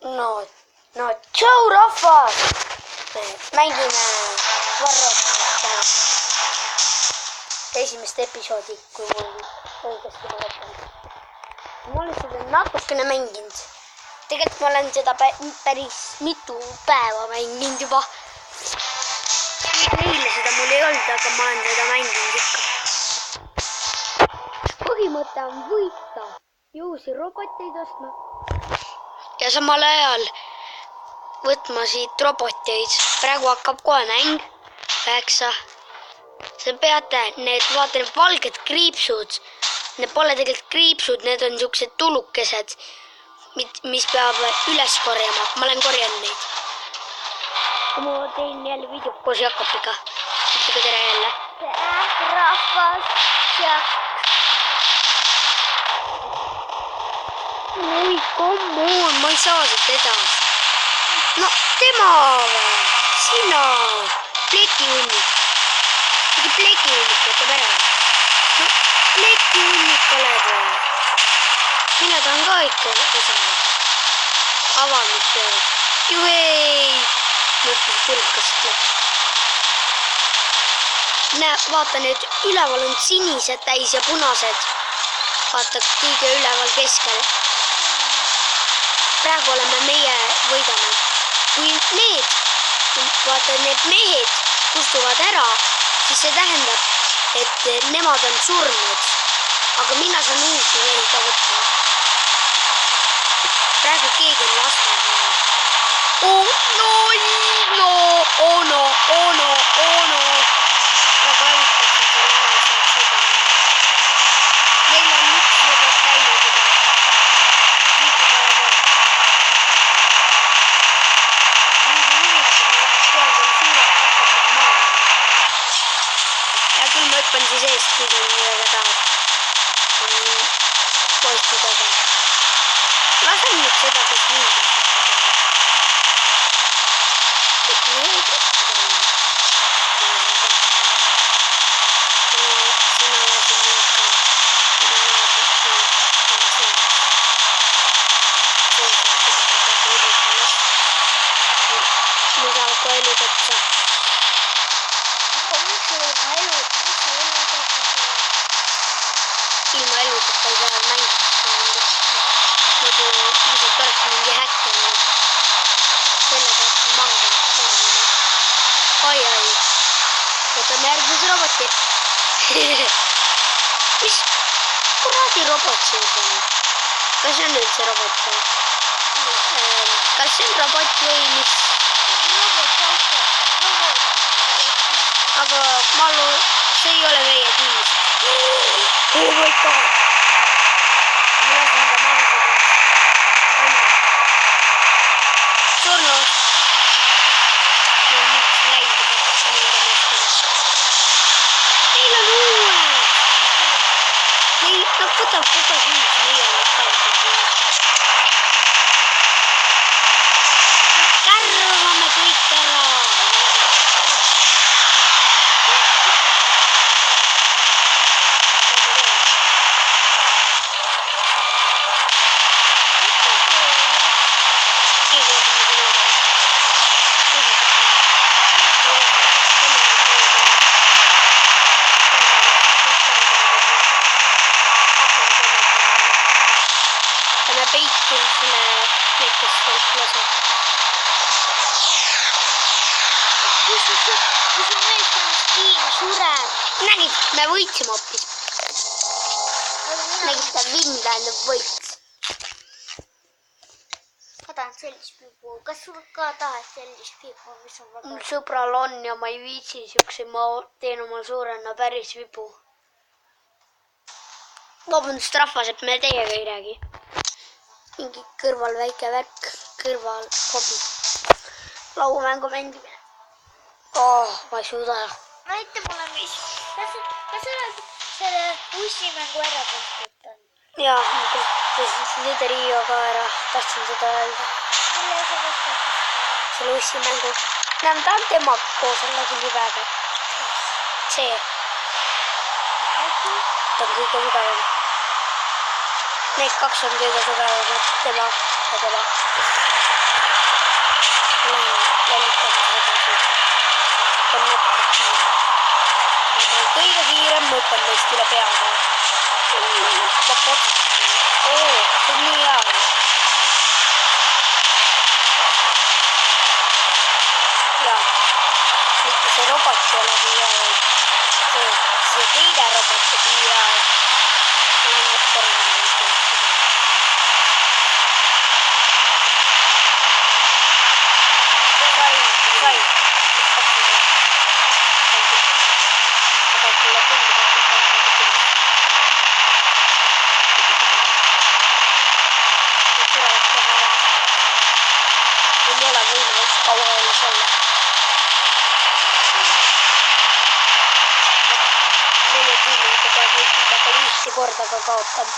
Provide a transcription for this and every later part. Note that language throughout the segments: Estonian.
No, tšau rahvas! Mängime Warcraftit täna. Esimest episoodi, kui mul õigesti mäletan. Ma olen seda natukene mänginud. Tegelikult ma olen seda päris mitu päeva mänginud juba. Eile seda mul ei olnud, aga ma olen seda mänginud ikka. Põhimõte on võita ja uusi roboteid ostma. Ja samal ajal võtma siit roboteid. Praegu hakkab kohe mäng. 9. Sa peate vaata need valged kriipsud. Need pole tegelikult kriipsud, need on siuksed tulukesed, mis peab üles korjama. Ma olen korjanud neid. Ma teen jälle video koos Jakobiga. Ütlege tere jälle. Tere rahvas. Oi, come on, ma ei saa siit edasi. No, tema või? Sina. Plekihunnik. Mingi plekihunnik võtab ära või? No, plekihunnik oled või? Mina tahan ka ikka osaleda. Avamistööd. Juhei! Mõtlen tulkast läbi. Näe, vaata need üleval on sinised täis ja punased. Vaata kõige üleval keskel. Praegu oleme meie võidame. Kui need mehed kustuvad ära, siis see tähendab, et nemad on surnud. Aga mina saan uusi mehi ka võtta. Praegu keegi on lasknud. Praegu hävitaksin selle ära, saaks seda. Meil on üks lõbet käinud juba. Riigi pole seal. Ja küll ma hüppan siis eest, kui ta midagi tahab. Poistu taga. Lasen nüüd seda, kes mind me saab ka eludetsa. Ilma eludeta ei saa mängida. Muidu lihtsalt oleks mingi häkker. Selle peaks maha korvima. Ai. Võtame järgmise roboti. Mis kuradi robot siis on? Kas see on üldse robot või? Kas see on robot või mis? Aga see ei ole meie tiimist. Oh my god! Ma lasin ta maha seda. Surnud. Ma olen üks läinud juba. Neil on uued. Nad võtab kogu aeg uus. Meie oled kaotab. Kärvame kõik ära. Me peitin selle plekest lase. Kus on meeskonnast tiim sureb? Nägid, me võitsime hoopis. Nägid, ta vinn tähendab võits. Ma tahan sellist piipu. Kas sul ka tahad sellist piipu, mis on väga... Mul sõbral on ja ma ei viitsi siukse, ma teen oma suurena päris vibu. Vabandust rahvas, et me teiega ei räägi. Mingi kõrval väike värk, kõrval hobi. Laumängu mängimine. Ma ei suuda. Näita mulle, mis... Kas sa oled selle bussimängu ära kasutanud? Jaa, ma kasutasin Liderio ka ära. Tahtsin seda öelda. Mille sa kasutasid? Selle bussimängu. Näem, ta on temaga koos olla küll väega. See. Ta on kõige mugavam. Need kaks on kõige tugevamad, tema ja tema. hüppan neist üle peaga. Ma potsasin. Oo, see on nii hea. Jaa, mitte see robot ei ole nii hea, vaid see teine robot on nii hea. Ma olen nüüd terve sain. Aga mulle tundub, et ma sain väga tundub. Need tulevad kohe ära. Mul ei ole võimalust kaua elus olla. Meie tiimiga peab võitma ka 5 korda ka kaotama.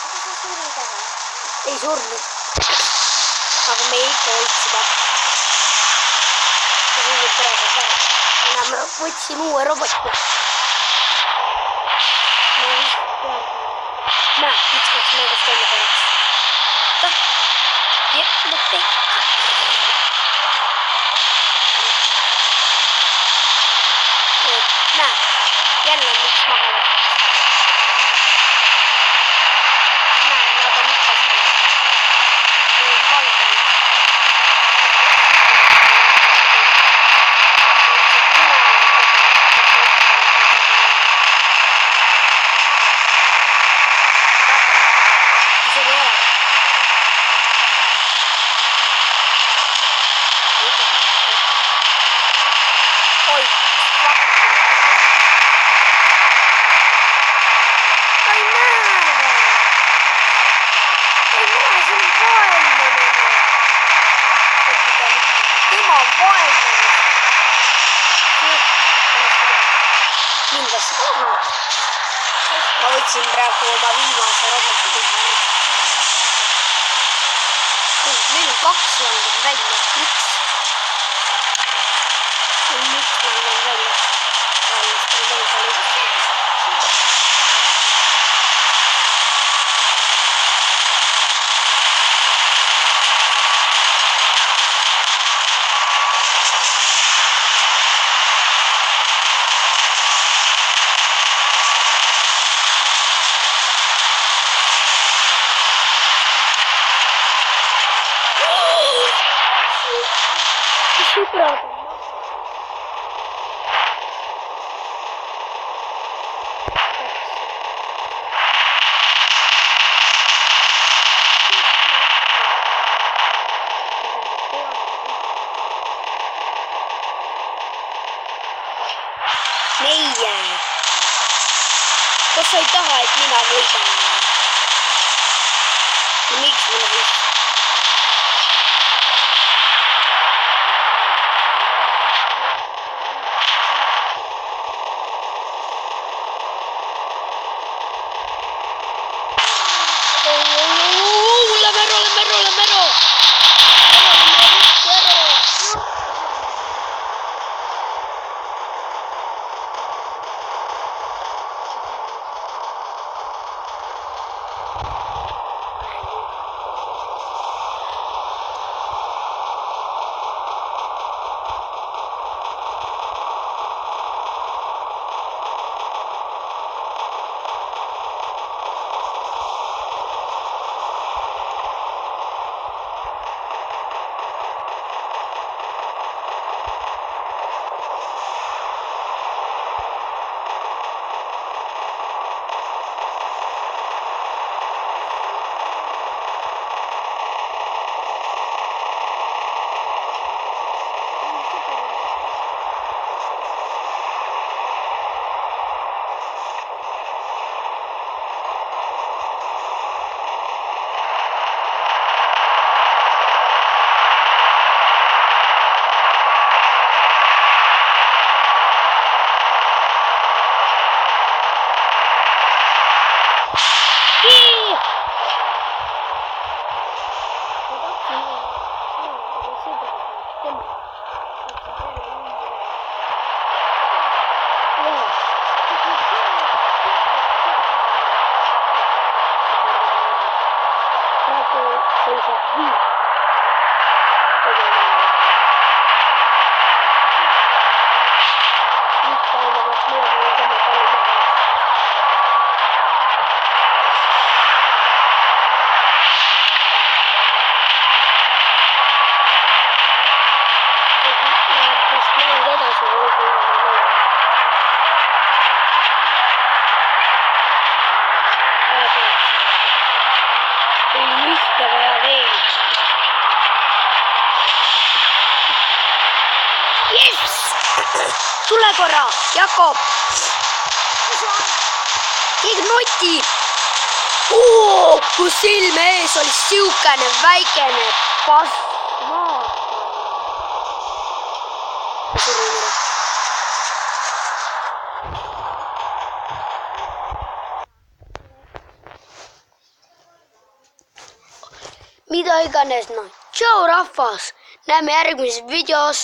Aga sa surid ära. Ei surnud. Aga me ikka võitsime. See on praegu ka. Enam võtsin uue roboti. Ma vist pean. Näe, miks ma mängust välja paneks? Jätnud pekki. Näe, jälle on üks maha võtta. Näe, nad on ikka siin. Need on valged. Ma võtsin praegu oma viimase roboti. Meil on 2 langenud välja. Miks? Miks langenud välja? Vähemalt on meil ka lihtsalt. Правда. Meie. Kas sa ei taha, et mina võidan? Miks mulle vist? tule korra, Jakob. keegi noti. Kus silme ees oli siukene väikene pass. mida iganes, noh. Tšau rahvas, näeme järgmises videos.